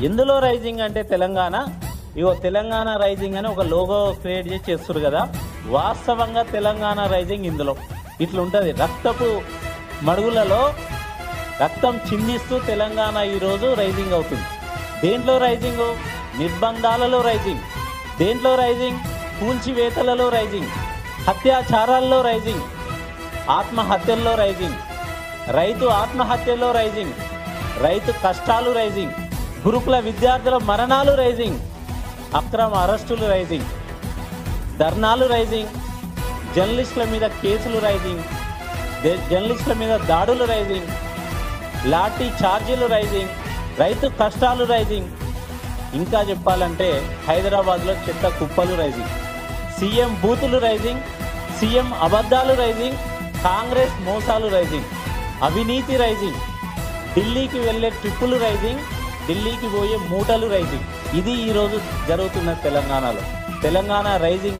ఎందులో రైజింగ్ అంటే తెలంగాణ, ఇగో తెలంగాణ రైజింగ్ అని ఒక లోగో క్రియేట్ చేసి చేస్తారు కదా, వాస్తవంగా తెలంగాణ రైజింగ్ ఇందులో ఇట్లుంటది. రక్తపు మడుగులలో రక్తం చిందిస్తూ తెలంగాణ ఈరోజు రైజింగ్ అవుతుంది. దేంట్లో రైజింగ్? నిర్బంధాలలో రైజింగ్. దేంట్లో రైజింగ్? కూల్చివేతలలో రైజింగ్, అత్యాచారాల్లో రైజింగ్, ఆత్మహత్యల్లో రైజింగ్, రైతు ఆత్మహత్యల్లో రైజింగ్, రైతు కష్టాలు రైజింగ్, గురుకుల విద్యార్థుల మరణాలు రైజింగ్, అక్రమ అరెస్టులు రైజింగ్, ధర్నాలు రైజింగ్, జర్నలిస్టుల మీద కేసులు రైజింగ్, జర్నలిస్టుల మీద దాడులు రైజింగ్, లాఠీ ఛార్జీలు రైజింగ్, రైతు కష్టాలు రైజింగ్. ఇంకా చెప్పాలంటే హైదరాబాద్లో చెత్త కుప్పలు రైజింగ్, సీఎం బూతులు రైజింగ్, సీఎం అబద్ధాలు రైజింగ్, కాంగ్రెస్ మోసాలు రైజింగ్, అవినీతి రైజింగ్, ఢిల్లీకి వెళ్ళే ట్రిప్పులు రైజింగ్, ఢిల్లీకి పోయే మూటలు రైజింగ్. ఇది ఈరోజు జరుగుతున్న తెలంగాణలో. తెలంగాణ రైజింగ్